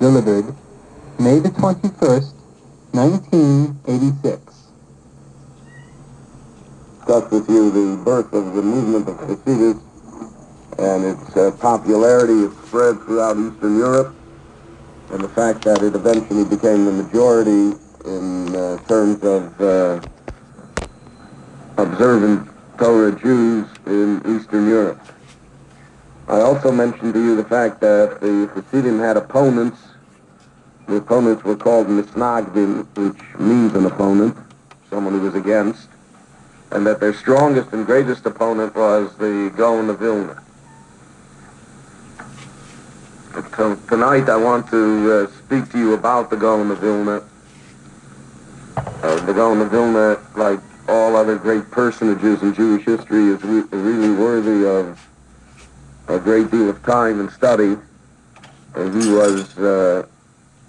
delivered May the 21st, 1986. Discuss with you the birth of the movement of Hasidus and its popularity, its spread throughout Eastern Europe, and the fact that it eventually became the majority in terms of observant Torah Jews in Eastern Europe. I also mentioned to you the fact that the Hasidim had opponents. The opponents were called Misnagdim, which means an opponent, someone who was against, and that their strongest and greatest opponent was the Gaon of Vilna. Tonight I want to speak to you about the Gaon of Vilna. The Gaon of Vilna, like all other great personages in Jewish history, is really worthy of a great deal of time and study. He was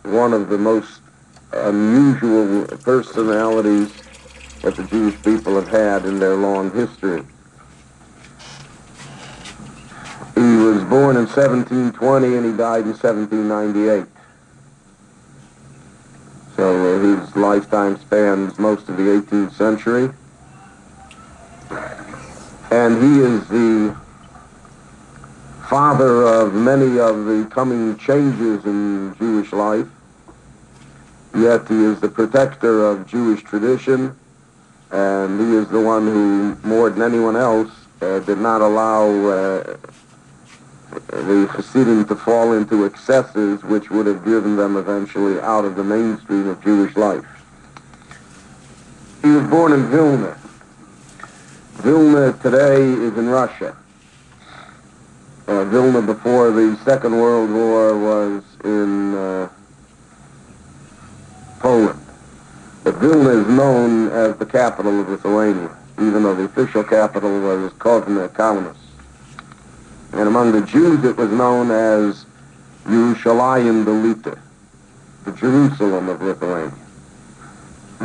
one of the most unusual personalities that the Jewish people have had in their long history. He was born in 1720 and he died in 1798. So his lifetime spans most of the 18th century. And he is the father of many of the coming changes in Jewish life. Yet he is the protector of Jewish tradition, and he is the one who, more than anyone else, did not allow the Hasidim to fall into excesses which would have driven them eventually out of the mainstream of Jewish life. He was born in Vilna. Vilna today is in Russia. Vilna before the Second World War was in Poland. But Vilna is known as the capital of Lithuania, even though the official capital was Kaunas. And among the Jews it was known as Yerushalayim Belita, the Jerusalem of Lithuania,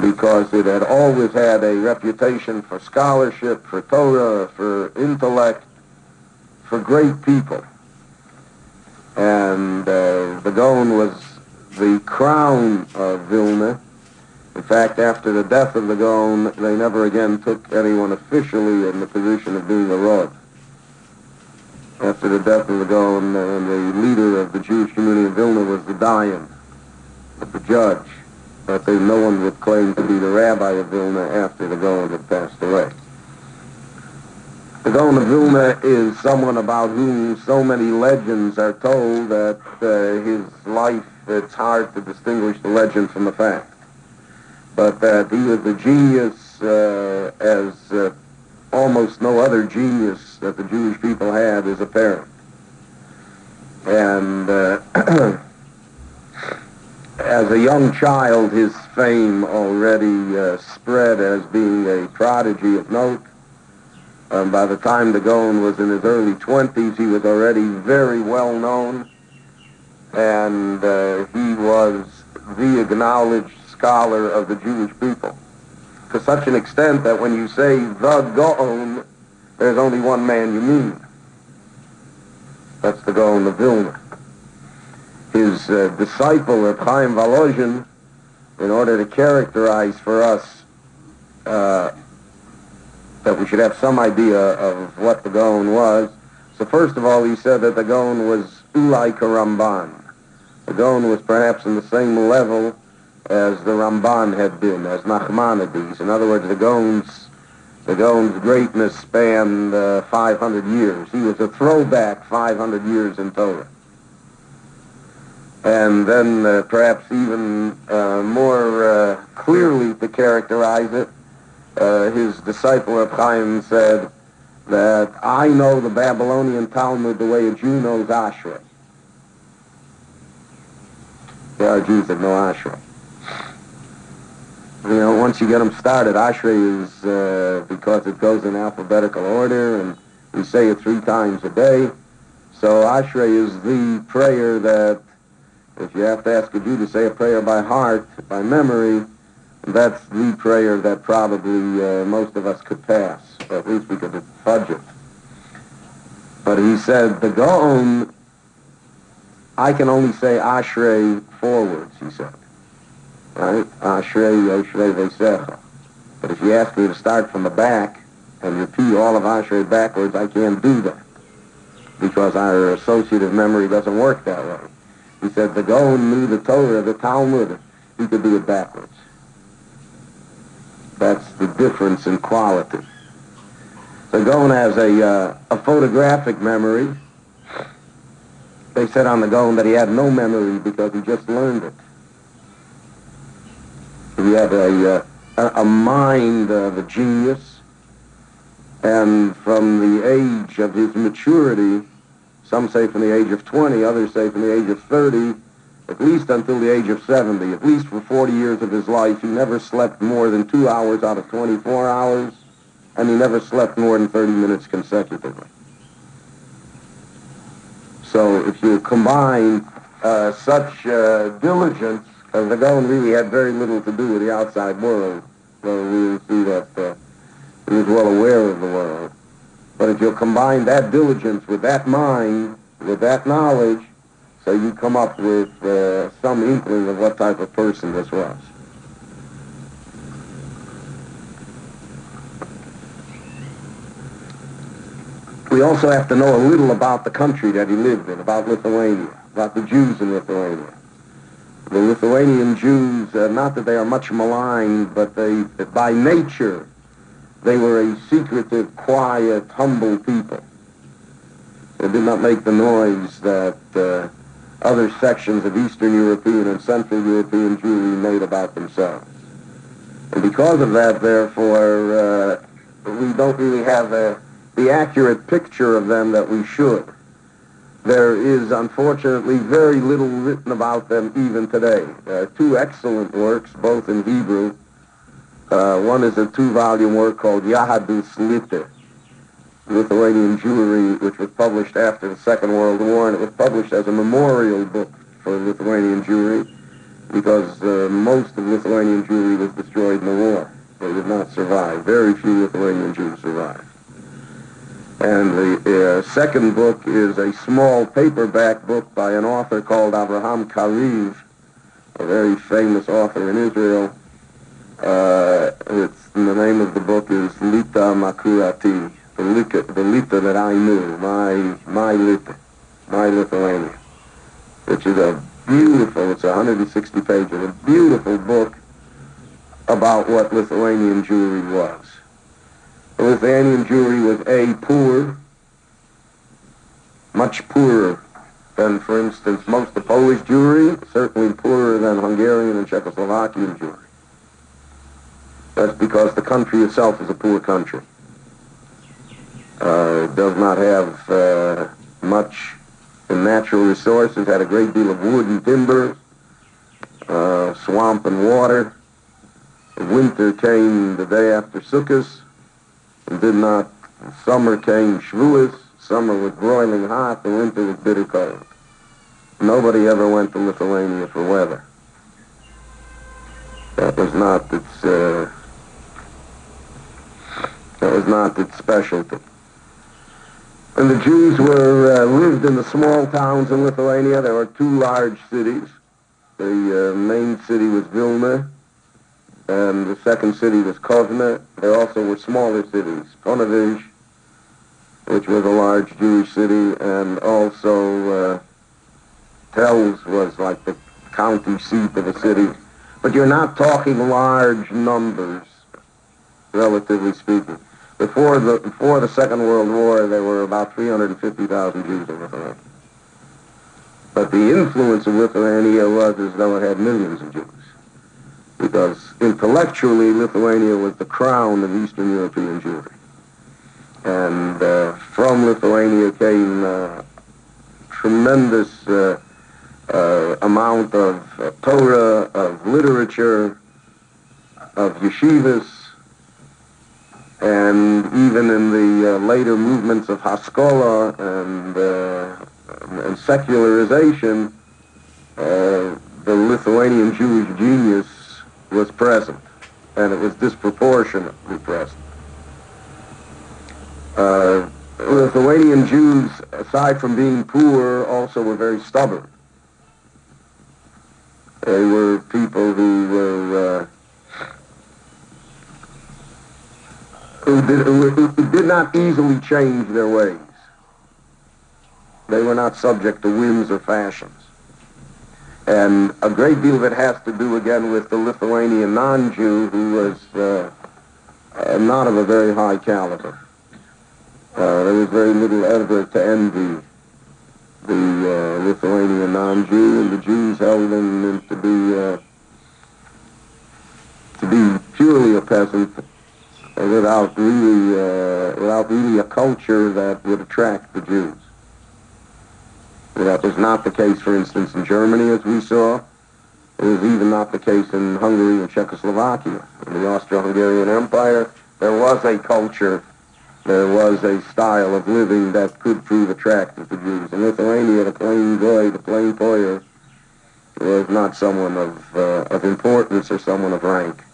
because it had always had a reputation for scholarship, for Torah, for intellect, for great people. And the Gaon was the crown of Vilna. In fact, after the death of the Gaon, they never again took anyone officially in the position of being a Rav. After the death of the Gaon, the leader of the Jewish community of Vilna was the Dayan, the judge. But no one would claim to be the rabbi of Vilna after the Gaon had passed away. The Gaon of Vilna is someone about whom so many legends are told that his life, it's hard to distinguish the legend from the fact. But that he was a genius as almost no other genius that the Jewish people had is apparent. And as a young child, his fame already spread as being a prodigy of note. By the time the Gaon was in his early 20s, he was already very well known, and he was the acknowledged scholar of the Jewish people, to such an extent that when you say the Gaon, there's only one man you mean. That's the Gaon of Vilna. His disciple, Reb Chaim Volozhin, in order to characterize for us that we should have some idea of what the Gaon was. So first of all, he said that the Gaon was Ulai Ramban. The Gaon was perhaps in the same level as the Ramban had been, as Nachmanides. In other words, the Gaon's greatness spanned 500 years. He was a throwback 500 years in Torah. And then perhaps even more clearly to characterize it, his disciple Reb Chaim said that I know the Babylonian Talmud the way a Jew knows Ashrei. There are Jews that know Ashrei. You know, once you get them started, Ashrei is, because it goes in alphabetical order, and we say it 3 times a day. So Ashrei is the prayer that, if you have to ask a Jew to say a prayer by heart, by memory, that's the prayer that probably most of us could pass, or at least we could fudge it. But he said, the Gaon, I can only say Ashrei forwards, he said. Right? Ashrei, Yoshrei, Vesecha. But if you ask me to start from the back and repeat all of Ashrei backwards, I can't do that, because our associative memory doesn't work that way. He said the Gaon knew the Torah, the Talmud, he could do it backwards. That's the difference in quality. The Gaon has a photographic memory. They said on the Gaon that he had no memory because he just learned it. He had a mind of a genius, and from the age of his maturity, some say from the age of 20, others say from the age of 30, at least until the age of 70, at least for 40 years of his life, he never slept more than 2 hours out of 24 hours, and he never slept more than 30 minutes consecutively. So if you combine such diligence, the Gaon really had very little to do with the outside world, so we will see that he was well aware of the world. But if you combine that diligence with that mind, with that knowledge, so you come up with some inkling of what type of person this was. We also have to know a little about the country that he lived in, about Lithuania, about the Jews in Lithuania. The Lithuanian Jews, not that they are much maligned, but they, by nature, they were a secretive, quiet, humble people. They did not make the noise that other sections of Eastern European and Central European Jewry made about themselves. And because of that, therefore, we don't really have the accurate picture of them that we should. There is, unfortunately, very little written about them even today. Two excellent works, both in Hebrew. One is a 2-volume work called Yahadus Lite, Lithuanian Jewry, which was published after the Second World War, and it was published as a memorial book for Lithuanian Jewry, because most of Lithuanian Jewry was destroyed in the war. They did not survive. Very few Lithuanian Jews survived. And the second book is a small paperback book by an author called Avraham Kariv, a very famous author in Israel. The name of the book is Lita Makurati, the Lita that I knew, my Lita, my Lithuania, which is a beautiful, it's 160 pages, a beautiful book about what Lithuanian Jewry was. The Lithuanian Jewry was poor, much poorer than, for instance, most of the Polish Jewry, certainly poorer than Hungarian and Czechoslovakian Jewry. That's because the country itself is a poor country. It does not have much in natural resources, had a great deal of wood and timber, swamp and water. Winter came the day after Sukkot, and did not. Summer came Shavuos. Summer was broiling hot, the winter was bitter cold. Nobody ever went to Lithuania for weather. That was not its specialty. And the Jews lived in the small towns in Lithuania. There were 2 large cities. The main city was Vilna, and the second city was Kovna. There also were smaller cities, Ponevich, which was a large Jewish city, and also Telz was like the county seat of a city. But you're not talking large numbers, relatively speaking. Before the Second World War, there were about 350,000 Jews in Lithuania. But the influence of Lithuania was as though it had millions of Jews, because intellectually Lithuania was the crown of Eastern European Jewry. And from Lithuania came tremendous amount of Torah, of literature, of yeshivas, and even in the later movements of Haskalah and secularization, the Lithuanian Jewish genius was present, and it was disproportionately present. Lithuanian Jews, aside from being poor, also were very stubborn. They were people who did not easily change their ways. They were not subject to whims or fashions. And a great deal of it has to do, again, with the Lithuanian non-Jew who was not of a very high caliber. There was very little ever to envy the Lithuanian non-Jew, and the Jews held him to be purely a peasant without really a culture that would attract the Jews. That was not the case, for instance, in Germany, as we saw. It was even not the case in Hungary and Czechoslovakia. In the Austro-Hungarian Empire, there was a culture, there was a style of living that could prove attractive to Jews. In Lithuania, the plain goy, the plain poyer, was not someone of importance or someone of rank,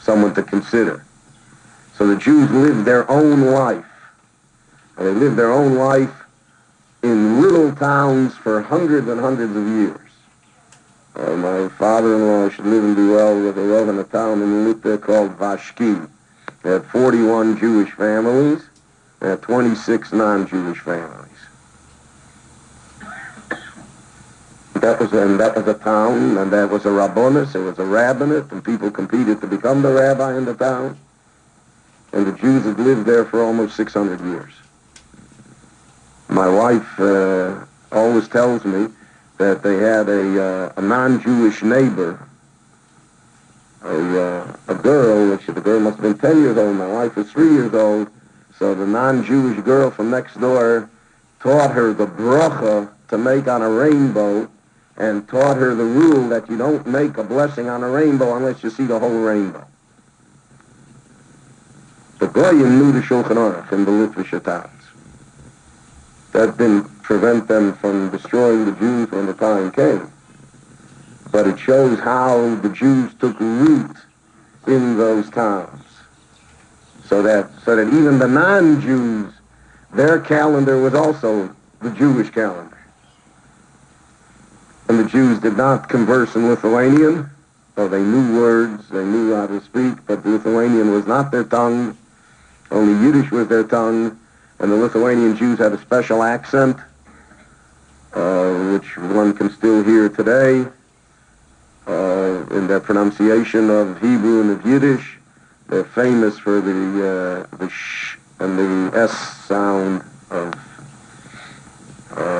someone to consider. So the Jews lived their own life. And they lived their own life in little towns for hundreds and hundreds of years. My father-in-law should live and be well with a Rav in a town in Lita called Vashki. They had 41 Jewish families. They had 26 non-Jewish families. That was a town, and that was a rabbinus, it was a rabbinate, and people competed to become the rabbi in the town. And the Jews had lived there for almost 600 years. My wife always tells me that they had a non-Jewish neighbor, a girl, which the girl must have been 10 years old. My wife was 3 years old, so the non-Jewish girl from next door taught her the bracha to make on a rainbow, and taught her the rule that you don't make a blessing on a rainbow unless you see the whole rainbow. The Goyim knew the Shulchan Aruch in the Litvish towns. That didn't prevent them from destroying the Jews when the time came. But it shows how the Jews took root in those towns. So that even the non-Jews, their calendar was also the Jewish calendar. And the Jews did not converse in Lithuanian, though they knew words, they knew how to speak, but Lithuanian was not their tongue. Only Yiddish was their tongue, and the Lithuanian Jews had a special accent, which one can still hear today in their pronunciation of Hebrew and of Yiddish. They're famous for the sh and the s sound of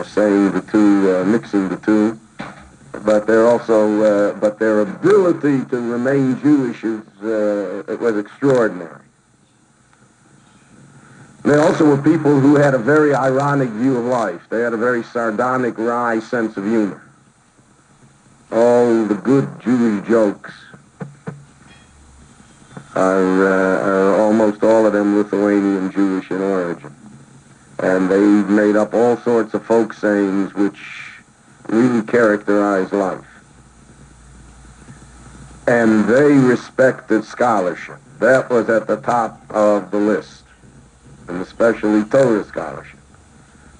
saying the two, mixing the two. But they're also, but their ability to remain Jewish it was extraordinary. They also were people who had a very ironic view of life. They had a very sardonic, wry sense of humor. All the good Jewish jokes are almost all of them Lithuanian Jewish in origin. And they made up all sorts of folk sayings which really characterize life. And they respected scholarship. That was at the top of the list, and especially Torah scholarship.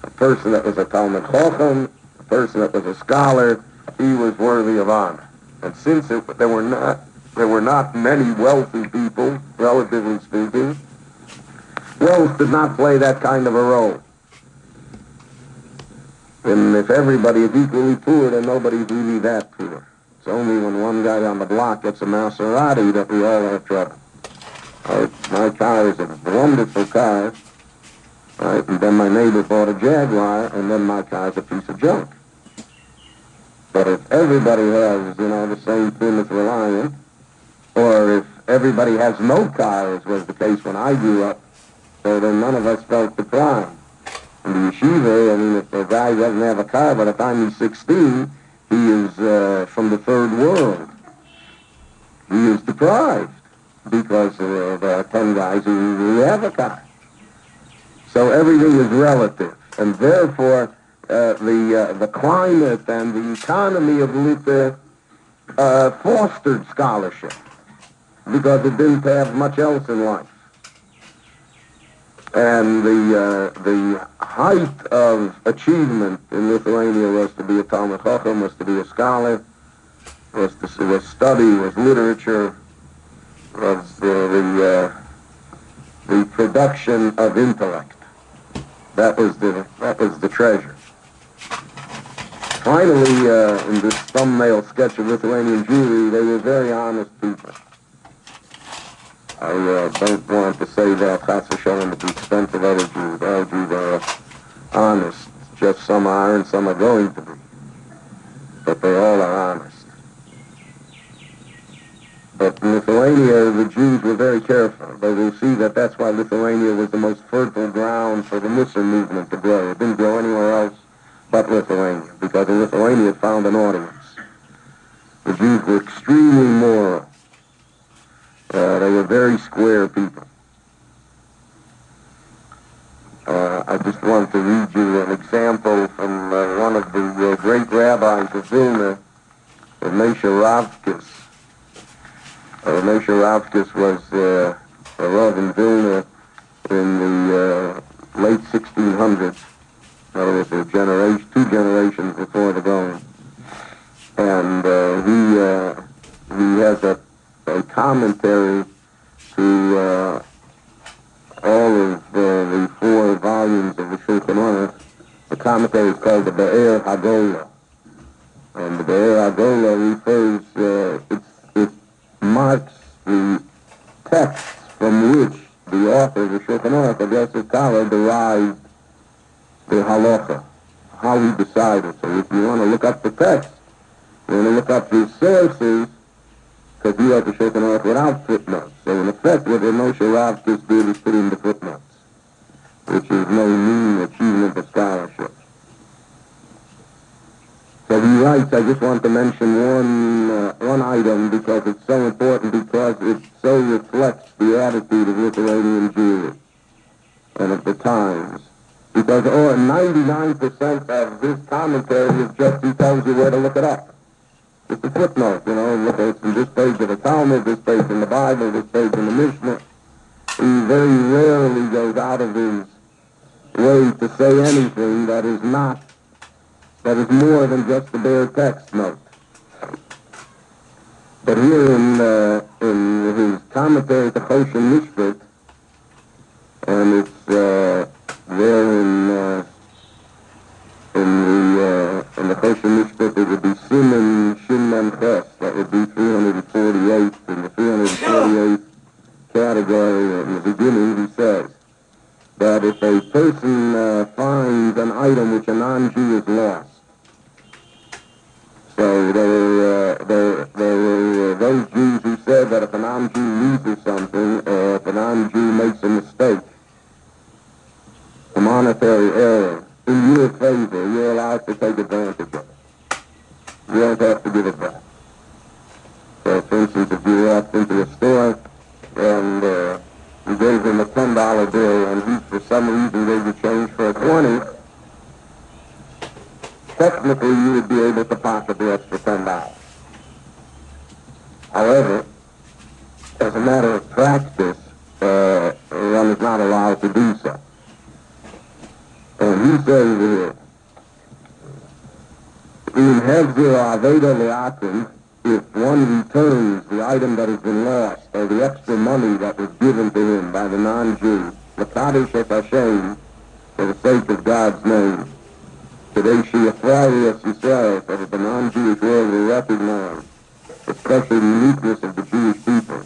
A person that was a Talmud Chacham, a person that was a scholar, he was worthy of honor. And since there were not many wealthy people, relatively speaking, wealth did not play that kind of a role. And if everybody is equally poor, then nobody's really that poor. It's only when one guy on the block gets a Maserati that we all have trouble. My car is a wonderful car, right? And then my neighbor bought a Jaguar, and then my car's a piece of junk. But if everybody has, the same Plymouth Reliant, or if everybody has no car, as was the case when I grew up, so then none of us felt deprived. In the yeshiva, if a guy doesn't have a car by the time he's 16, he is from the third world. He is deprived because there are 10 guys who have a car. So everything is relative, and therefore the climate and the economy of Lita fostered scholarship because it didn't have much else in life. And the height of achievement in Lithuania was to be a Talmud Chacham, was to be a scholar. was study, was literature, was the production of intellect. That was the treasure. Finally, in this thumbnail sketch of Lithuanian Jewry, they were very honest people. I don't want to say that chas v'sholem at the expense of other Jews. All Jews are honest. Just some are and some are going to be. But they all are honest. But in Lithuania, the Jews were very careful. But we'll see that that's why Lithuania was the most fertile ground for the Muslim movement to grow. It didn't grow anywhere else but Lithuania, because in Lithuania it found an audience. The Jews were extremely moral. They were very square people. I just want to read you an example from one of the great rabbis of Vilna, Moshe Ravkis. Moshe Ravkis was a rav in Vilna in the late 1600s. In other words, two generations before the Gaon. And he has a commentary to all of the 4 volumes of the Shulchan Aruch. The commentary is called the Berel Hagola. And the Berel Hagola refers, it marks the texts from which the author of the Shulchan Aruch, Abiyasif Kala, derived the halacha, how he decided. So if you want to look up the text, you want to look up his sources, because he had the Shulchan Aruch without footnotes. So in effect, what Moshe Ravkis did is put in the footnotes, which is no mean achievement of scholarship. So he writes, I just want to mention one item because it's so important, because it so reflects the attitude of Lithuanian Jewry and of the times. Because 99% of his commentary is just he tells you where to look it up. It's a footnote, look at this page of the Talmud, this page in the Bible, this page in the Mishnah. He very rarely goes out of his way to say anything that is more than just a bare text note. But here in his commentary to Choshen Mishpat, and it's there in the Choshen Mishpat, it would be Siman Shin Mem Ches. That would be 348. In the 348th category, in the beginning, he says that if a person finds an item which a non-Jew has lost, so there were those Jews who said that if a non-Jew loses something, or if a non-Jew makes a mistake, a monetary error, in your favor, you're allowed to take advantage of it. You don't have to give it back. So, for instance, if you walked into a store and you gave him a $10 bill and he, for some reason, gave you change for a 20, technically you would be able to pocket the extra $10. However, as a matter of practice, one is not allowed to do so. And he says here, in Hevzir Aveda Le'atim, if one returns the item that has been lost, or the extra money that was given to him by the non-Jew, L'Kadosh et Hashem, for the sake of God's name, today she Yisrael Yisrael, so that the non-Jewish world will recognize the special uniqueness of the Jewish people.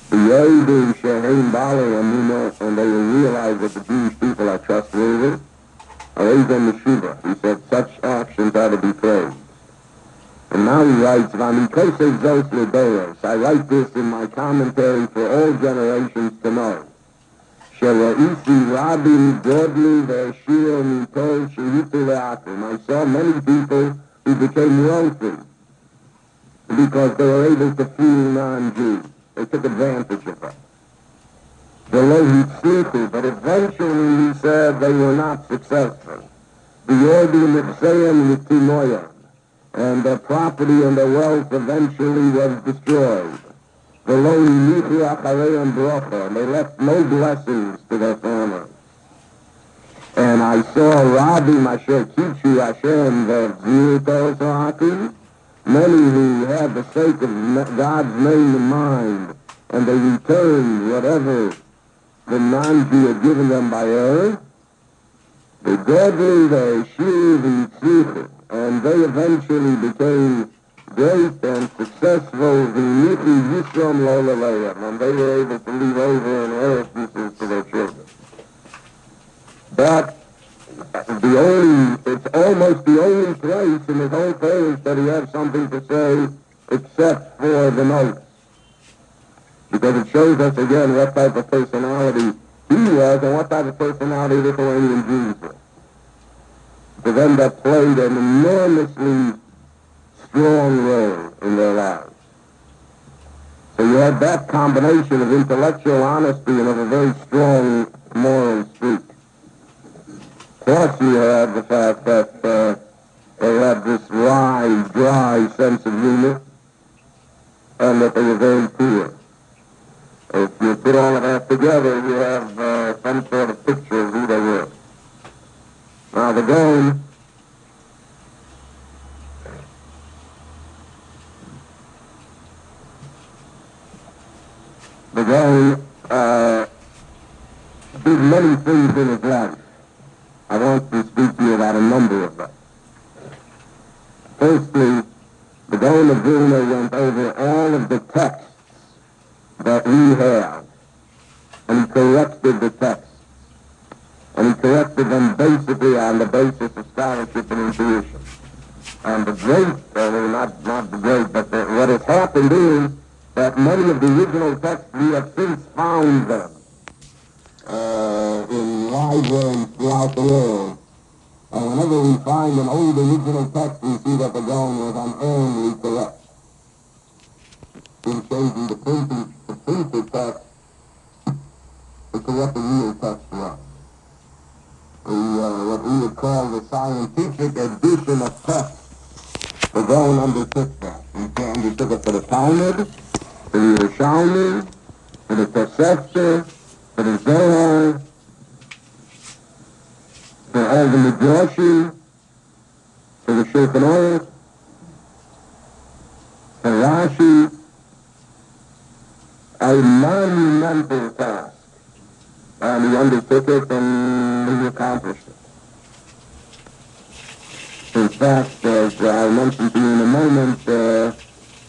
The Yehudim Sheheim Baalei Amunah, and they will realize that the Jewish people are trustworthy. He said such actions are to be praised. And now he writes, I write this in my commentary for all generations to know. I saw many people who became wealthy because they were able to fool non-Jews. They took advantage of that. But eventually, he said, they were not successful. And their property and their wealth eventually was destroyed. And they left no blessings to their family. And I saw Rabbi Masher Kichu Hashem V'Zirto Sohakim, many who had the sake of God's name in mind, and they returned whatever the non-Jew had given them by error, the godly, the shiur, the tzricha, and they eventually became great and successful, v'nichi yisrom lo leleim, and they were able to leave over inheritances to their children. But it's almost the only place in his whole parish that he has something to say except for the notes. Because it shows us again what type of personality he was and what type of personality Lithuanian Jews were. To them that played an enormously strong role in their lives. So you had that combination of intellectual honesty and of a very strong moral streak. Plus you had the fact that they had this wry, dry sense of humor, and that they were very poor. If you put all of that together, you have some sort of picture of who they were. Now the Gaon did many things in his life. I want to speak to you about a number of them. Firstly, the Gaon of Vilna went over all of the texts that we have, and he corrected the texts. And he corrected them basically on the basis of scholarship and intuition. And the great, not the great, but what has happened is that many of the original texts we have since found them in libraries throughout the world. And whenever we find an old original text, we see that the Gaon was unerringly correct. In changing the printed text, to correct the real text for us. What we would call the scientific edition of text. The Gaon undertook that. He undertook it for the Talmud, for the Yerushalmi, for the Tosefta, for the Zohar, for all the Midrashim, for the Shulchan Aruch, for Rashi, a monumental task. And he undertook it and he accomplished it. In fact, as I'll mention to you in a moment, the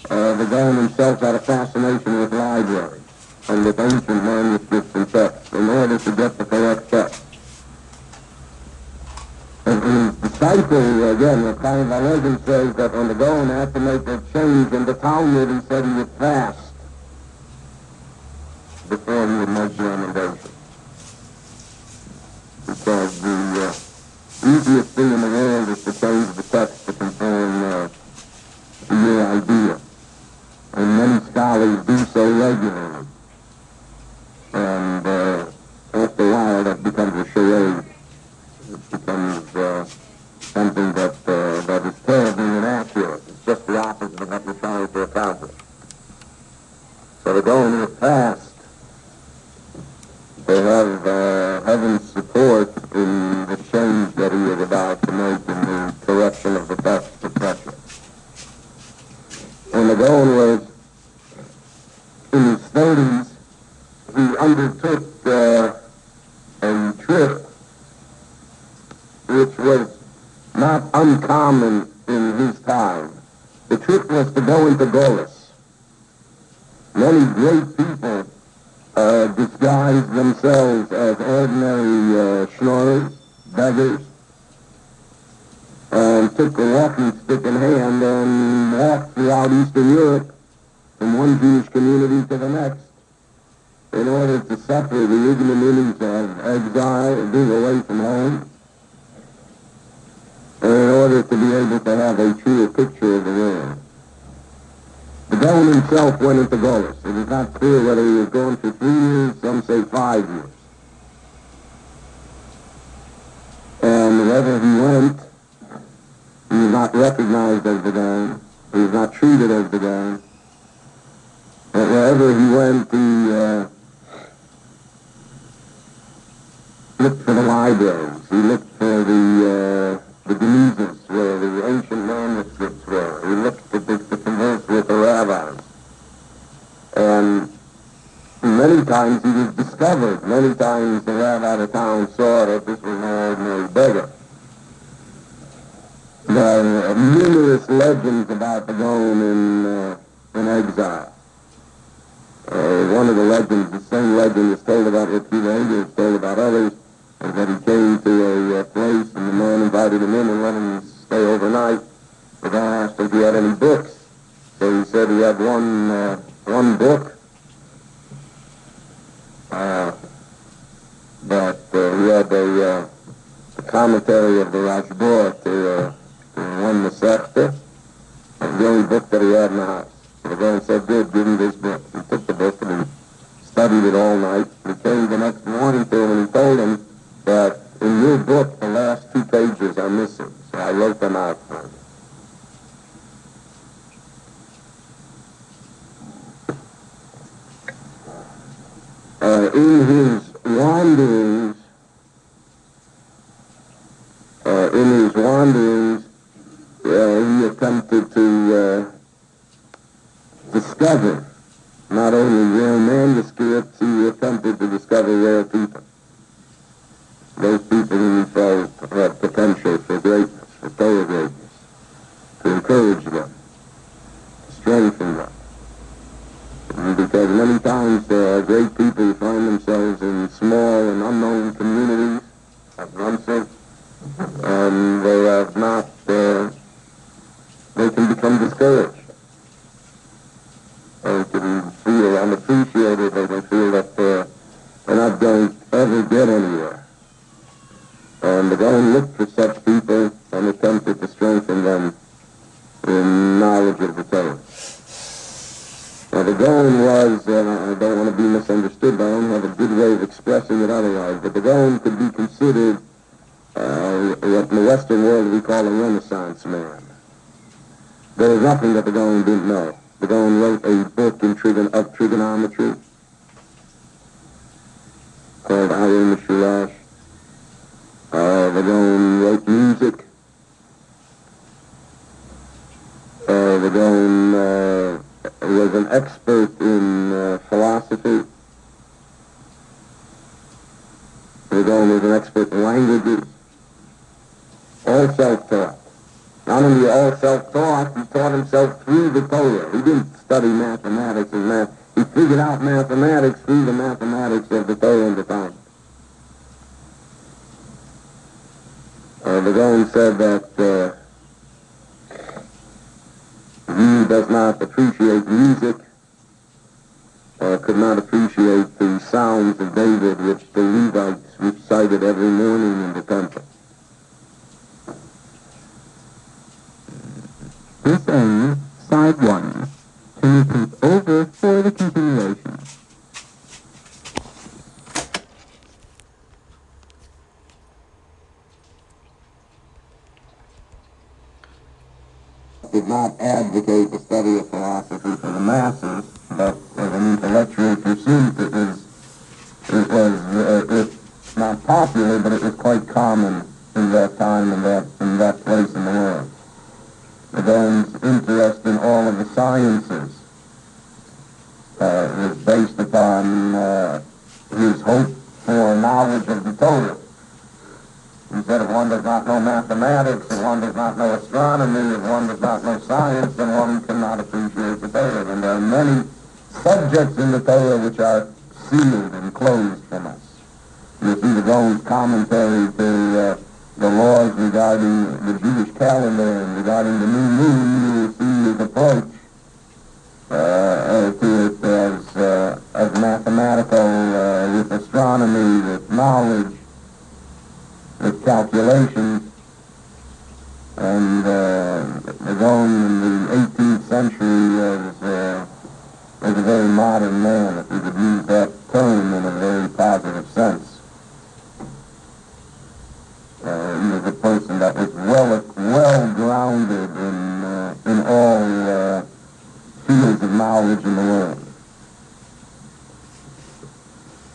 Gaon himself had a fascination with libraries and with ancient manuscripts and texts in order to get the correct text. And his disciple, again, the Chaim Valezin says that when the Gaon had to make a change in the Talmud, he said he would fast before he would make the emendation. Because the easiest thing in the world is to change the text to conform to your idea. And many scholars do so regularly. And after a while that becomes a charade. It becomes something that is terribly inaccurate. It's just the opposite of what you're trying to accomplish. So the Gaon was fast. They have heaven's support in the change that he is about to make in the correction of the text, etc. When the Gaon was in his 30s, he undertook a trip which was not uncommon in his time. The trip was to go into Golis. Many great people disguised themselves as ordinary schnorrers, beggars, and took a walking stick in hand and walked throughout Eastern Europe from one Jewish community to the next in order to suffer the ignominies of exile, being away from home, and in order to be able to have a truer picture of the world. The Gaon himself went into Golis. It is not clear whether he was gone for 3 years, some say 5 years. And wherever he went, he was not recognized as the Gaon. He was not treated as the Gaon. And wherever he went, he looked for the libraries. He looked for the the Genizas, where the ancient manuscripts were. He looked at the converse with the rabbis. And many times he was discovered. Many times the rabbi of the town saw that this was no ordinary beggar. There are numerous legends about the Gaon in exile. One of the legends, the same legend is told about Rakiva, is told about others, is that he came to a place and the man invited him in and let him stay overnight. The guy asked if he had any books. So he said he had one book, but he had a commentary of the Rashba to one Masechta. It was the only book that he had in the house. So the guy said, good, give him this book. He took the book and he studied it all night. He came the next morning to him and he told him that in your book the last 2 pages are missing. So I wrote them out for him. In his wanderings, he attempted to discover not only rare manuscripts, he attempted to discover rare people. Those people who he felt had potential for greatness, for Torah greatness, to encourage them, to strengthen them. Because many times there are great people who find themselves in small and unknown communities, as Rumsey, and they have not, they can become discouraged. They can feel unappreciated, they can feel that they're not going to ever get anywhere. And the Gaon looked for such people and attempted to strengthen them in knowledge of the Torah. Now the Gaon was, and I don't want to be misunderstood, but I don't have a good way of expressing it otherwise, but the Gaon could be considered what in the Western world we call a Renaissance man. There was nothing that the Gaon didn't know. The Gaon wrote a book of trigonometry called Ayin Mishurash. The Gaon wrote music. The Gaon was an expert in philosophy. The Gaon was an expert in languages. All self-taught. Not only all self-taught, he taught himself through the Torah. He didn't study mathematics and math. He figured out mathematics through the mathematics of the Torah and the Talmud. The Gaon said that he does not appreciate music, could not appreciate the sounds of David which the Levites recited every morning in the temple. This ends side 1. To repeat over for the continuation. Did not advocate the study of philosophy for the masses, but as an intellectual pursuit, it's not popular, but it was quite common in that time and in that place in the world. The Gaon's interest in all of the sciences was based upon his hope for knowledge of the Torah. He said if one does not know mathematics, if one does not know astronomy, if one does not know science, then one cannot appreciate the Torah. And there are many subjects in the Torah which are sealed and closed from us. You see the Gaon's commentary to the laws regarding the Jewish calendar and regarding the new moon. You will see his approach to it as mathematical, with astronomy, with knowledge, with calculations. And the Gaon in the 18th century was a very modern man, if we could use that term in a very positive sense. He was a person that was well grounded in all fields of knowledge in the world.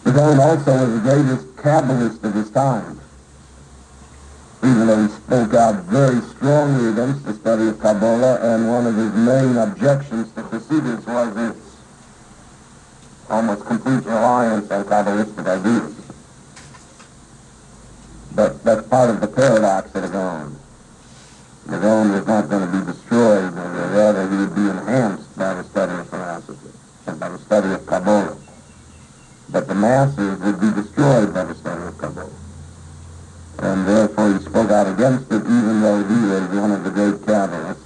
The Gaon also was the greatest Kabbalist of his time. even though he spoke out very strongly against the study of Kabbalah, and one of his main objections to Hasidus was its almost complete reliance on Kabbalistic ideas. But that's part of the paradox of the Gaon. The Gaon was not going to be destroyed, or rather he would be enhanced by the study of philosophy and by the study of Kabbalah. But the masses would be destroyed by the study of Kabbalah. And therefore he spoke out against it, even though he was one of the great Kabbalists.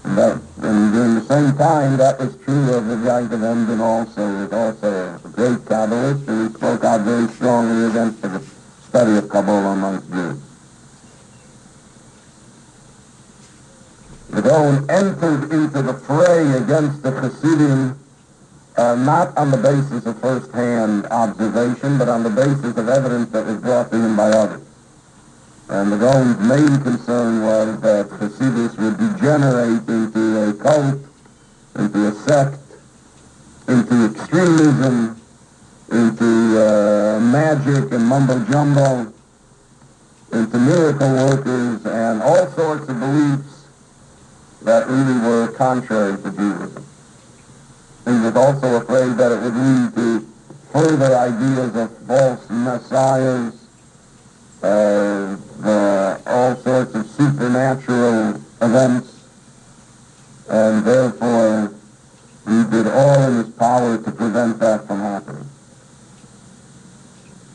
And during the same time, that was true of the Yaakov Emden also, was also a great Kabbalist, and he spoke out very strongly against the study of Kabbalah amongst Jews. The Gaon entered into the fray against the Hasidim not on the basis of first-hand observation, but on the basis of evidence that was brought to him by others. And the Gaon's main concern was that Hasidus would degenerate into a cult, into a sect, into extremism, into magic and mumbo-jumbo, into miracle workers, and all sorts of beliefs that really were contrary to Judaism. He was also afraid that it would lead to further ideas of false messiahs, all sorts of supernatural events, and therefore he did all in his power to prevent that from happening.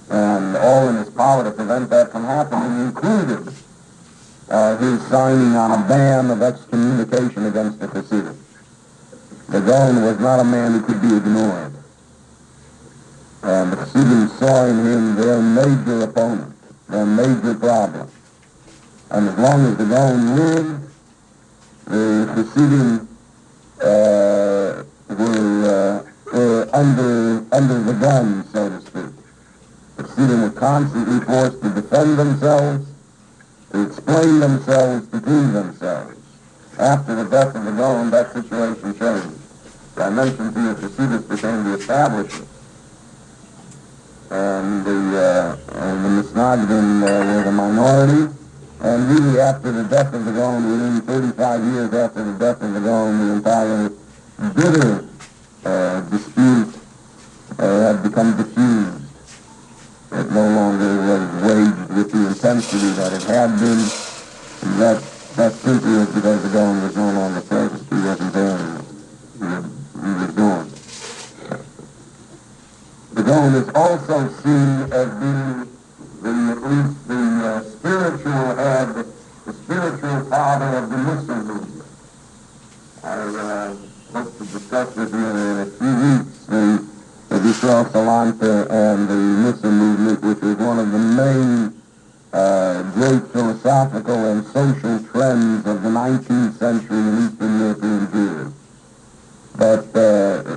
And all in his power to prevent that from happening included his signing on a ban of excommunication against the Hasidim. The Gaon was not a man who could be ignored. And the Hasidim saw in him their major opponent, their major problem. And as long as the Gaon lived, the Hasidim were under the gun, so to speak. The Hasidim were constantly forced to defend themselves, to explain themselves, to prove themselves. After the death of the Gaon, that situation changed. I mentioned to you that Hasidus became the establishment. And the Misnagdim were the minority. And really after the death of the Gaon, within 35 years after the death of the Gaon, the entire bitter dispute had become diffused. It no longer was waged with the intensity that it had been. And that simply was because the Gaon was no longer present. He wasn't there anymore. He was gone. The Gaon is also seen as being at least the spiritual head, the spiritual father of the Muslim movement. I hope to discuss with you in a few weeks the Yisrael Salanta and the Muslim movement, which was one of the main great philosophical and social trends of the 19th century in Eastern European Jewry. But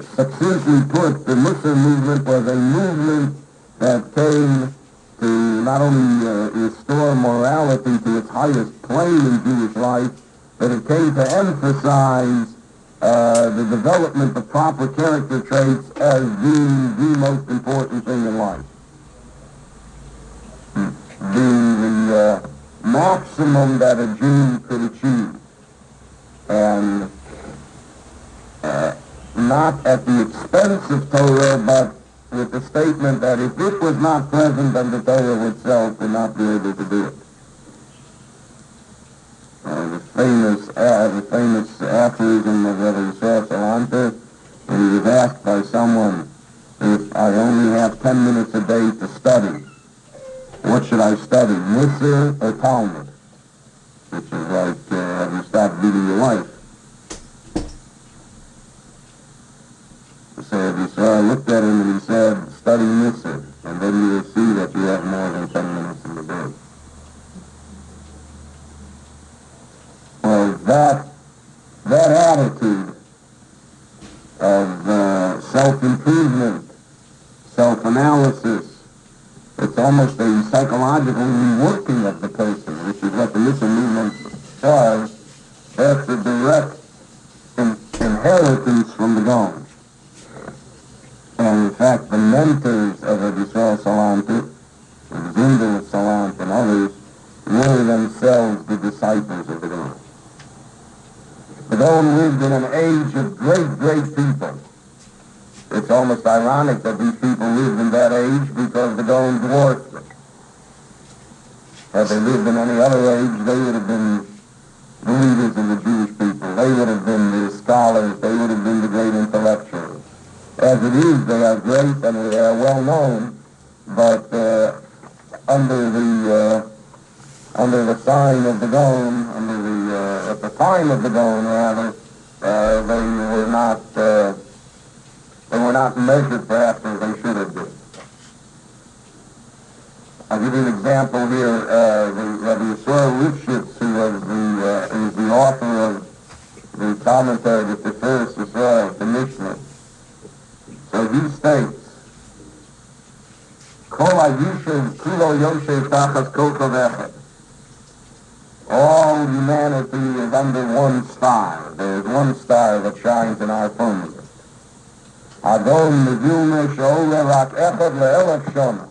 succinctly put, the Muslim movement was a movement that came to not only restore morality to its highest plane in Jewish life, but it came to emphasize the development of proper character traits as being the most important thing in life. Being the maximum that a Jew could achieve. And not at the expense of Torah, but with the statement that if it was not present, then the Torah itself would not be able to do it. The famous aphorism of Rabbi Yisrael Salanta, when he was asked by someone, if I only have 10 minutes a day to study, what should I study, Musar or Talmud? Which is like, have you stopped beating your wife? So Yisrael looked at him and he said, study Musar, and then you will see that you have more than 10 minutes in the day. Well, that attitude of self-improvement, self-analysis, it's almost a psychological reworking of the person, which is what the Muslim movement does. That's a direct inheritance from the Gaon. And in fact, the mentors of Yisrael Salant, the Zindel of Salant and others, were themselves the disciples of the Gaon. The Gaon lived in an age of great, great people. It's almost ironic that these people lived in that age because the Gaon dwarfed them. Had they lived in any other age, they would have been the leaders of the Jewish people. They would have been the scholars. They would have been the great intellectuals. As it is, they are great and they are well known, but under the sign of the Gaon, at the time of the Gaon, rather, they were not measured perhaps as they should have been. I'll give you an example here. Rabbi Yisrael Lifshitz, who is the author of the commentary to Tiferes Yisrael, the Mishnah. So he states, Kol HaYishuv Kulo Yoshev Tachas Kochav Echad. All humanity is under one star. There is one star that shines in our firmament. Adon Vilna Gaon Rak Echad LeElef Shona.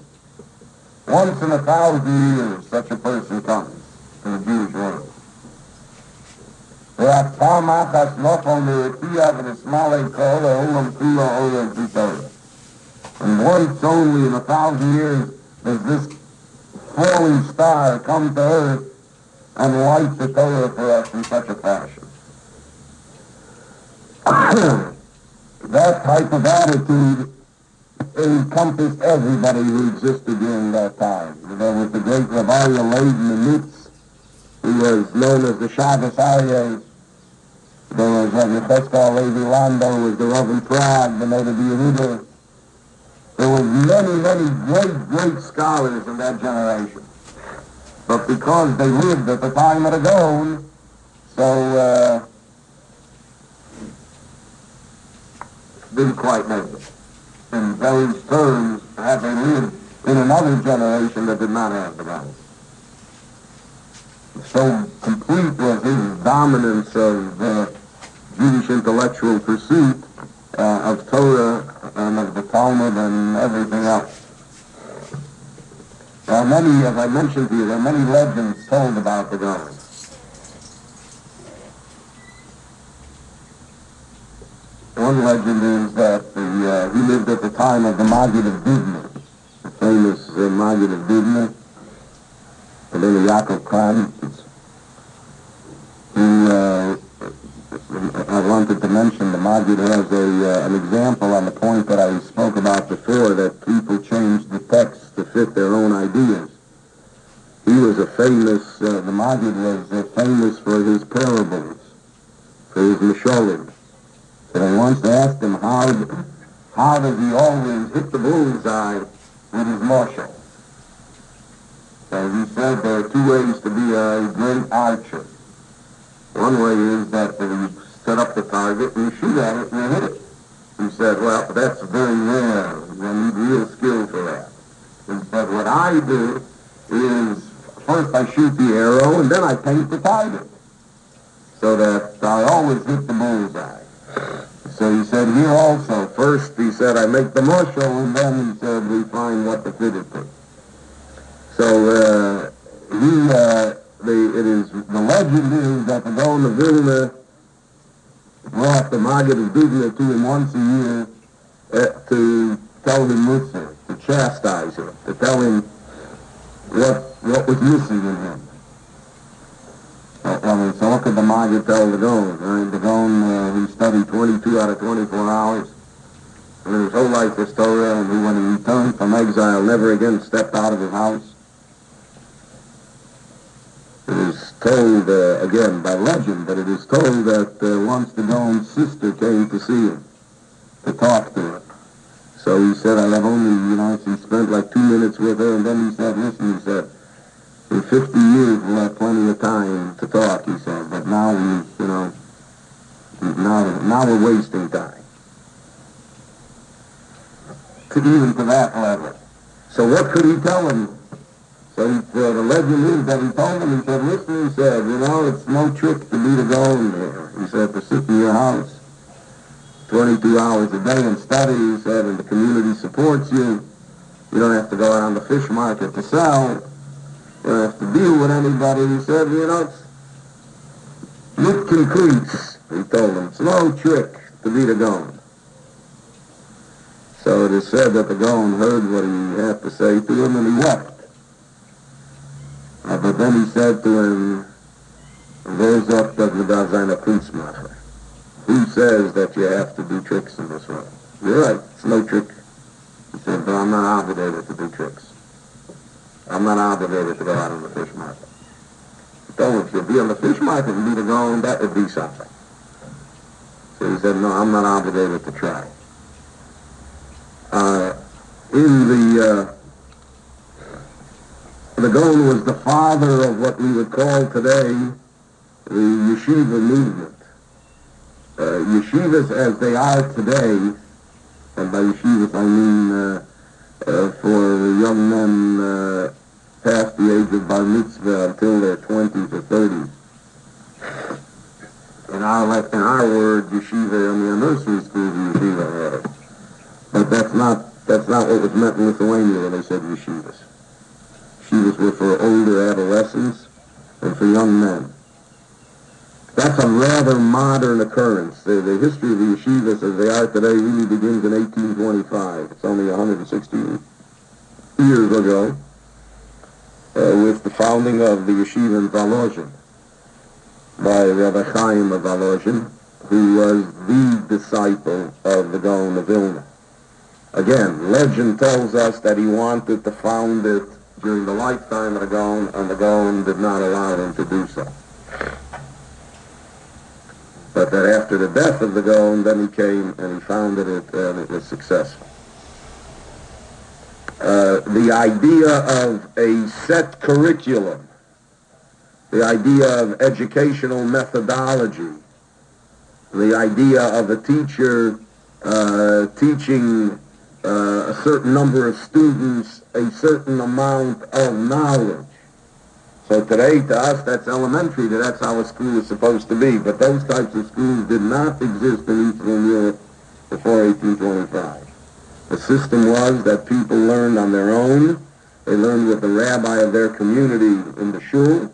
Once in 1,000 years, such a person comes to the Jewish world. And once only in 1,000 years does this falling star come to earth and light the Torah for us in such a fashion. That type of attitude encompassed everybody who existed during that time. There was the great Rabbi Leib Nimitz, who was known as the Shabbos Aryeh. There was Rabbi Cheskel Levi Lando, who was the Reverend Prague, the Noda Yehuda. There were many, many great, great scholars in that generation. But because they lived at the time of the Gaon, so didn't quite make it. In those terms, had they lived in another generation that did not have the Gaon. So complete was his dominance of Jewish intellectual pursuit of Torah and of the Talmud and everything else. There are many, as I mentioned to you, there are many legends told about the Gaon. One legend is that he lived at the time of the Maggid of Vilna, the famous Maggid of Vilna, the little Yaakov Khan. I wanted to mention the Maggid has an example on the point that I spoke about before, that people change the text to fit their own ideas. He was the Maggid was famous for his parables, for his misholim. So they once asked him, how does he always hit the bullseye with his marshal? So he said there are two ways to be a great archer. One way is that you set up the target and you shoot at it and you hit it. He said, well, that's very rare. You need real skill for that. He said, what I do is first I shoot the arrow and then I paint the target so that I always hit the bullseye. So he said here also, first he said I make the marshal and then he said we find what to fit it to. So the legend is that the Gaon of Vilna brought the Maggid of Vilna to him once a year to tell him Mussar, to chastise him, to tell him what was missing in him. So what could the Maggid tell the Gaon? Right? The Gaon, he studied 22 out of 24 hours. And his whole life was Torah, and when he returned from exile, never again stepped out of his house. It is told, again, by legend, but it is told that once the Gaon's sister came to see him, to talk to her. So he said, I have only, he spent like 2 minutes with her, and then he said, listen, he said, in 50 years we'll have plenty of time to talk, he said, but now now we're wasting time. Even to that level. So what could he tell him? So the legend is that he told him, he said, listen, he said, it's no trick to be the Gaon there. He said, to sit in your house 22 hours a day and study, he said, and the community supports you. You don't have to go out on the fish market to sell. You don't have to deal with anybody. He said, you know, Nitkin Kreis, he told him. It's no trick to be the Gaon. So it is said that the Gaon heard what he had to say to him and he wept. But then he said to him, "Wer sagt, dass man da seine Kunst mache?" Who says that you have to do tricks in this world? You're right, it's no trick. He said, but I'm not obligated to do tricks. I'm not obligated to go out on the fish market. He told him, if you'd be on the fish market and be the Gaon, that would be something. So he said, no, I'm not obligated to try. The Gaon was the father of what we would call today the yeshiva movement. Yeshivas as they are today, and by yeshivas I mean for young men past the age of bar mitzvah until their 20s or 30s. In our word, yeshiva, I mean a nursery school is yeshiva. But that's not what was meant in Lithuania when they said yeshivas. Yeshivas were for older adolescents and for young men. That's a rather modern occurrence. The history of the yeshivas as they are today really begins in 1825. It's only 116 years ago with the founding of the yeshiva in Volozhin by Rabbi Chaim of Volozhin, who was the disciple of the Gaon of Vilna. Again, legend tells us that he wanted to found it during the lifetime of the Gaon, and the Gaon did not allow him to do so. But that after the death of the Gaon, then he came and he founded it, and it was successful. The idea of a set curriculum, the idea of educational methodology, the idea of a teacher teaching a certain number of students a certain amount of knowledge. So today, to us, that's elementary, that's how a school is supposed to be. But those types of schools did not exist in Eastern Europe before 1825. The system was that people learned on their own. They learned with the rabbi of their community in the shul.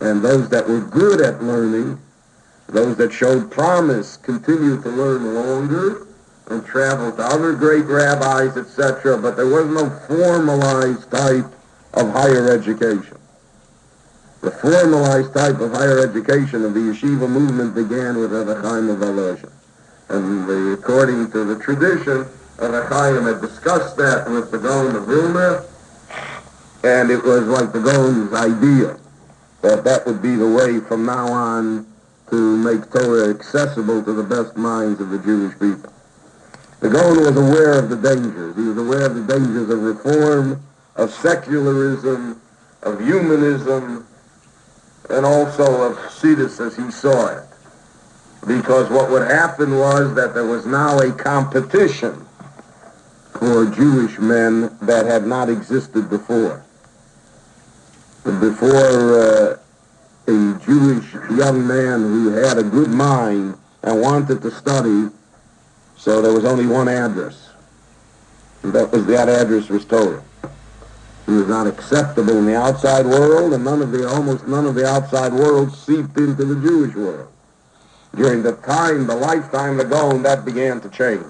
And those that were good at learning, those that showed promise, continued to learn longer and traveled to other great rabbis, etc. But there was no formalized type of higher education. The formalized type of higher education of the yeshiva movement began with Rabbi Chaim of Volozhin. And according to the tradition, Rabbi Chaim had discussed that with the Gaon of Vilna, and it was like the Gaon's idea that would be the way from now on to make Torah accessible to the best minds of the Jewish people. The Gaon was aware of the dangers. He was aware of the dangers of reform, of secularism, of humanism, and also of Chassidus as he saw it. Because what would happen was that there was now a competition for Jewish men that had not existed before. Before a Jewish young man who had a good mind and wanted to study, so there was only one address. And that address was Torah. He was not acceptable in the outside world, and almost none of the outside world seeped into the Jewish world. During the lifetime of the Gaon, that began to change.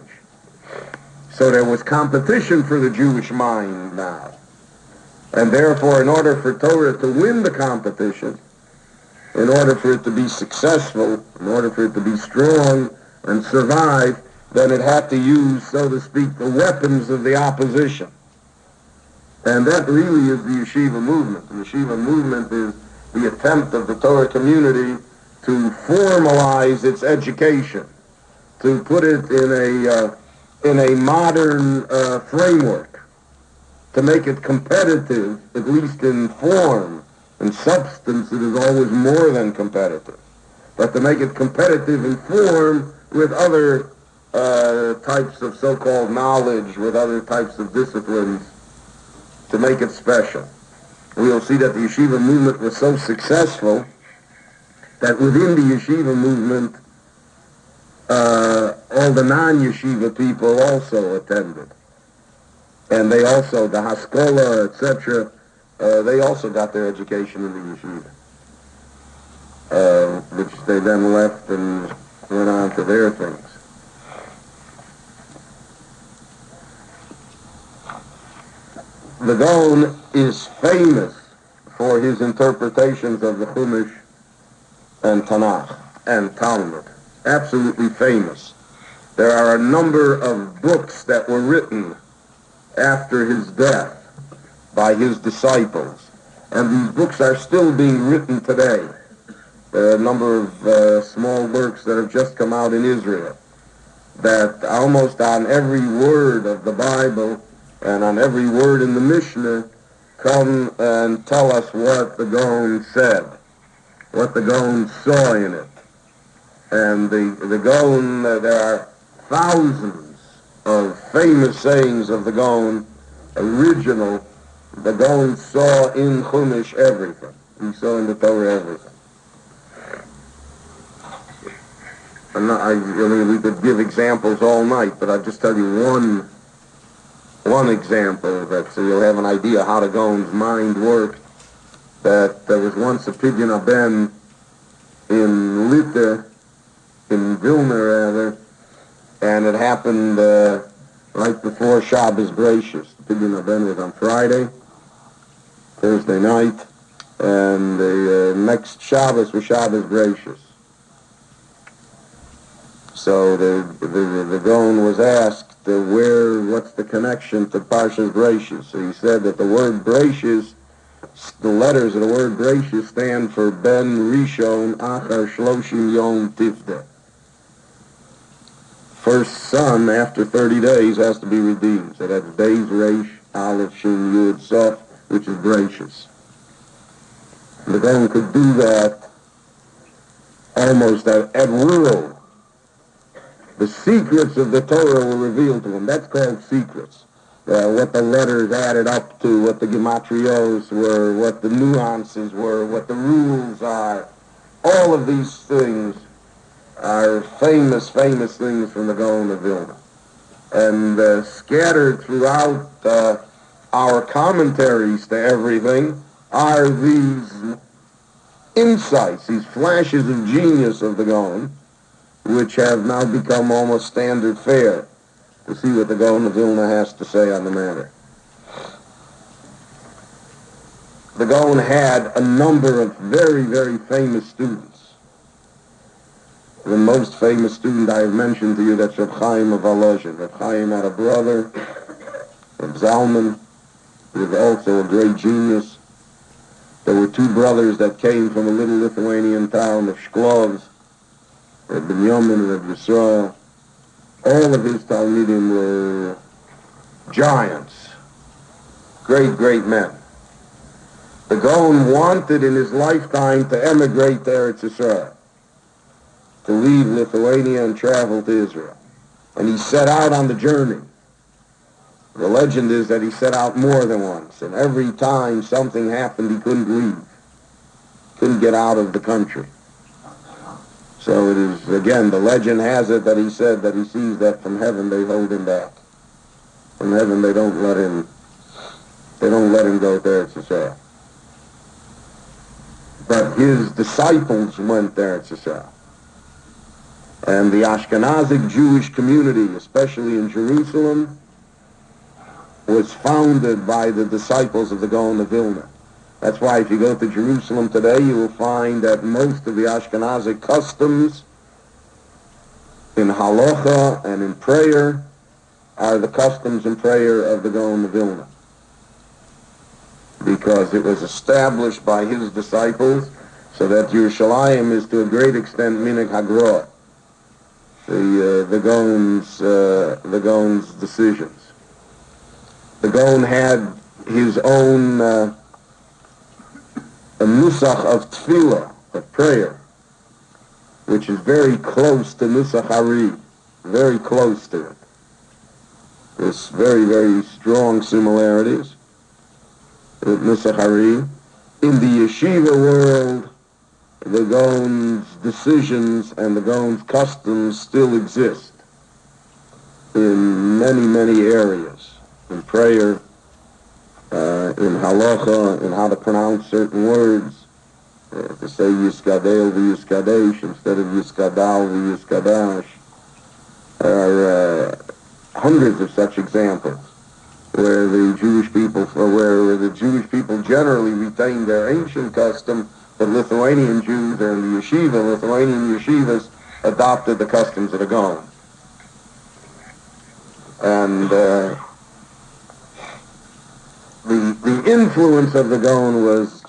So there was competition for the Jewish mind now. And therefore, in order for Torah to win the competition, in order for it to be successful, in order for it to be strong and survive, then it had to use, so to speak, the weapons of the opposition. And that really is the yeshiva movement. The yeshiva movement is the attempt of the Torah community to formalize its education, to put it in a modern framework, to make it competitive, at least in form. In substance, it is always more than competitive. But to make it competitive in form with other types of so-called knowledge, with other types of disciplines, to make it special. We'll see that the yeshiva movement was so successful that within the yeshiva movement, all the non-yeshiva people also attended. And they also, the Haskalah, etc., they also got their education in the yeshiva, which they then left and went on to their things. The Gaon is famous for his interpretations of the Chumash and Tanakh and Talmud. Absolutely famous. There are a number of books that were written after his death by his disciples, and these books are still being written today. There are a number of small works that have just come out in Israel that almost on every word of the Bible and on every word in the Mishnah come and tell us what the Gaon said, what the Gaon saw in it. And the Gaon, there are thousands of famous sayings of the Gaon, original. The Gaon saw in Chumash everything. He saw in the Torah everything. I mean, we could give examples all night, but I'll just tell you one example so you'll have an idea how the Gaon's mind worked. That there was once a pidyon aben in Lita, in Vilna rather, and it happened right before Shabbos Gracious. The pidyon aben was on Friday, Thursday night, and the next Shabbos was Shabbos Gracious. So the Gaon was asked, what's the connection to Parshas Gracious? So he said that the word Gracious, the letters of the word Gracious stand for Ben Rishon Achar Shloshim Yom Tivdeh. First son after 30 days has to be redeemed. So that's Beis Reish Aleph Shin Yud Sof, which is Gracious. The Gaon could do that almost at will. The secrets of the Torah were revealed to him. That's called secrets. What the letters added up to, what the gematrios were, what the nuances were, what the rules are. All of these things are famous things from the Gaon of Vilna. And scattered throughout our commentaries to everything are these insights, these flashes of genius of the Gaon, which have now become almost standard fare to see what the Gaon of Vilna has to say on the matter. The Gaon had a number of very, very famous students. The most famous student I have mentioned to you, that's Reb Chaim of Volozhin. Reb Chaim had a brother, Reb Zalman, who was also a great genius. There were two brothers that came from a little Lithuanian town of Shklov, Reb Binyamin and Reb Yisrael. All of his Talmidim were giants, great, great men. The Gaon wanted in his lifetime to emigrate to Eretz Yisrael, to leave Lithuania and travel to Israel. And he set out on the journey. The legend is that he set out more than once, and every time something happened he couldn't leave, couldn't get out of the country. So it is, again, the legend has it that he said that he sees that from heaven they hold him back. From heaven they don't let him go to Eretz Yisrael. But his disciples went to Eretz Yisrael. And the Ashkenazic Jewish community, especially in Jerusalem, was founded by the disciples of the Gaon of Vilna. That's why if you go to Jerusalem today, you will find that most of the Ashkenazic customs in halacha and in prayer are the customs and prayer of the Gaon of Vilna. Because it was established by his disciples, so that Yerushalayim is to a great extent Minig Hagroah, the Gaon's decisions. The Gaon had his own a nusach of tefillah, of prayer, which is very close to nusach hari, very close to it. There's very, very strong similarities with nusach hari. In the yeshiva world, the Gaon's decisions and the Gaon's customs still exist in many, many areas. In prayer, in halacha, in how to pronounce certain words, to say Yiskadel v'Yiskadesh instead of Yiskadal v'Yiskadash. There are hundreds of such examples where the Jewish people generally retain their ancient custom, but Lithuanian Jews or in the Lithuanian yeshivas adopted the customs of the Gaon. And the influence of the Gaon was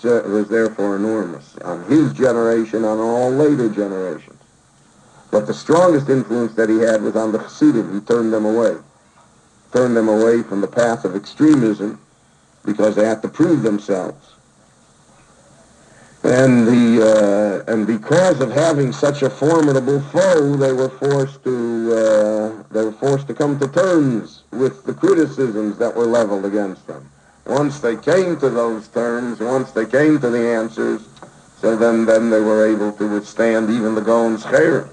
therefore enormous on his generation, on all later generations. But the strongest influence that he had was on the Chassidim. He turned them away from the path of extremism because they had to prove themselves. And because of having such a formidable foe, they were forced to come to terms with the criticisms that were leveled against them. Once they came to those terms, once they came to the answers, so then they were able to withstand even the Gaon's Cher,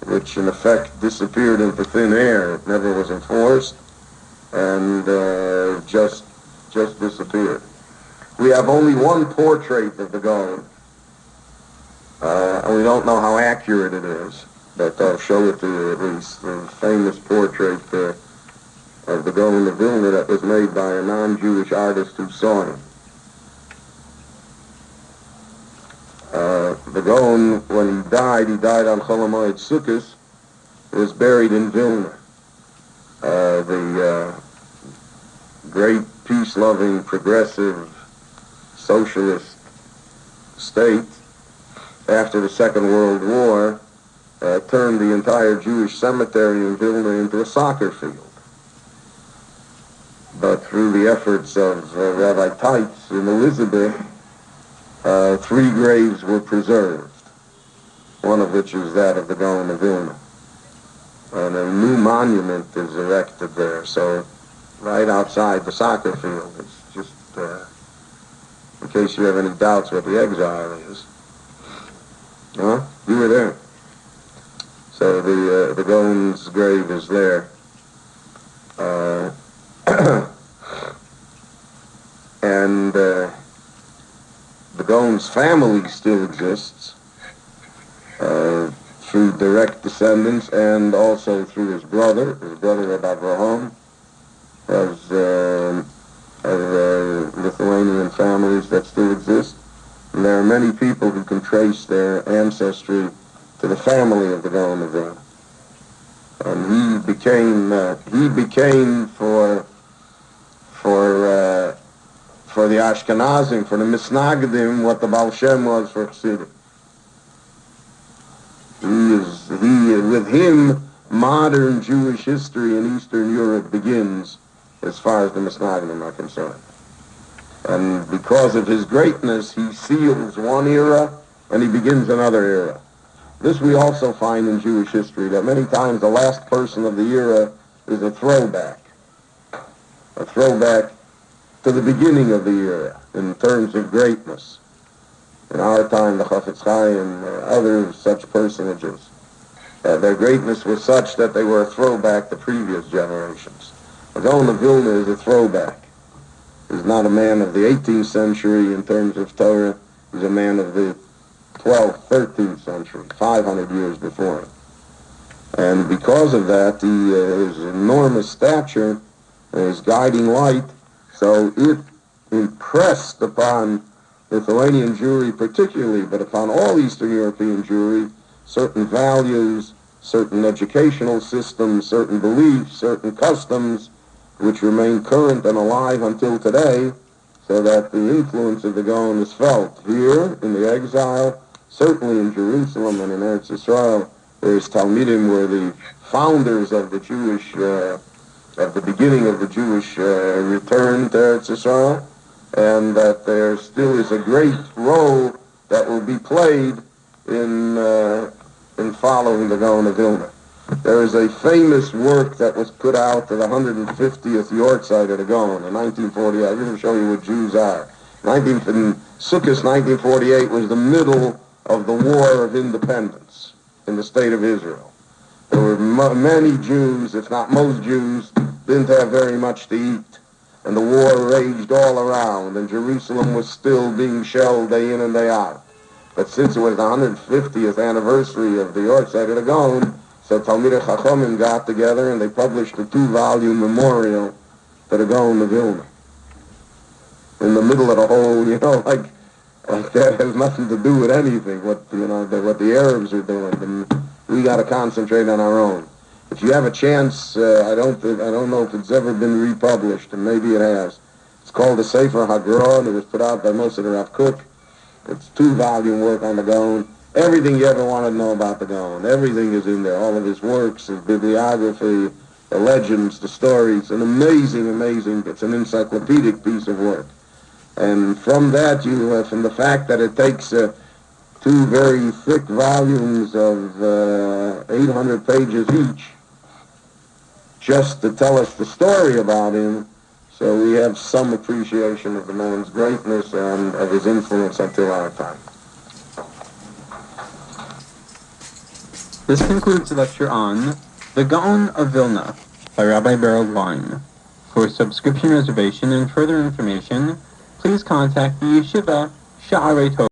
which in effect disappeared into thin air. It never was enforced, and just disappeared. We have only one portrait of the Gaon, and we don't know how accurate it is, but I'll show it to you at least. The famous portrait of the Gaon of Vilna that was made by a non-Jewish artist who saw him. The Gaon, when he died on Chol Hamoed Sukkos, was buried in Vilna. The great peace-loving, progressive, socialist state, after the Second World War, turned the entire Jewish cemetery in Vilna into a soccer field. But through the efforts of Rabbi Teitz and Elizabeth, 3 graves were preserved, one of which is that of the Gaon of Vilna. And a new monument is erected there, so right outside the soccer field. It's just, in case you have any doubts what the exile is. Huh? You were there. So the Gaon's grave is there. And the Gaon's family still exists through direct descendants and also through his brother Rabbi Avraham, has Lithuanian families that still exist. And there are many people who can trace their ancestry to the family of the Gaon of Vilna. And he became for the Ashkenazim, for the Misnagdim, what the Baal Shem was for Chassidim. With him, modern Jewish history in Eastern Europe begins, as far as the Misnagdim are concerned. And because of his greatness, he seals one era and he begins another era. This we also find in Jewish history, that many times the last person of the era is a throwback to the beginning of the era in terms of greatness. In our time, the Chafetz Chaim and other such personages, their greatness was such that they were a throwback to previous generations. The Gaon of Vilna is a throwback. He's not a man of the 18th century in terms of Torah. He's a man of the 12th, 13th century, 500 years before him. And because of that, his enormous stature, his guiding light, so it impressed upon Lithuanian Jewry particularly, but upon all Eastern European Jewry, certain values, certain educational systems, certain beliefs, certain customs, which remain current and alive until today, so that the influence of the Gaon is felt here in the exile, certainly in Jerusalem and in Eretz Yisrael, where his Talmidim were the founders of the Jewish, of the beginning of the Jewish return to Eretz Yisrael, and that there still is a great role that will be played in following the Gaon of Vilna. There is a famous work that was put out to the 150th Yortzeit of the Gaon in 1948. I'm going to show you what Jews are. In Sukkot 1948 was the middle of the War of Independence in the State of Israel. There were many Jews, if not most Jews, didn't have very much to eat. and the war raged all around, and Jerusalem was still being shelled day in and day out. But since it was the 150th anniversary of the Yortzeit of the Gaon, so Talmidei Chachamim got together and they published a 2-volume memorial to the Gaon of Vilna. In the middle of the whole, like that has nothing to do with anything, what the Arabs are doing, and we got to concentrate on our own. If you have a chance, I don't know if it's ever been republished, and maybe it has. It's called the Sefer HaGra, and it was put out by Moshe Rav Kook. It's 2-volume work on the Gaon. Everything you ever want to know about the Gaon, everything is in there. All of his works, his bibliography, the legends, the stories. An amazing, it's an encyclopedic piece of work. And from that, from the fact that it takes 2 very thick volumes of 800 pages each, just to tell us the story about him, so we have some appreciation of the man's greatness and of his influence until our time. This concludes the lecture on The Gaon of Vilna by Rabbi Berel Wein. For subscription reservation and further information, please contact the Yeshiva Sha'arei Torah.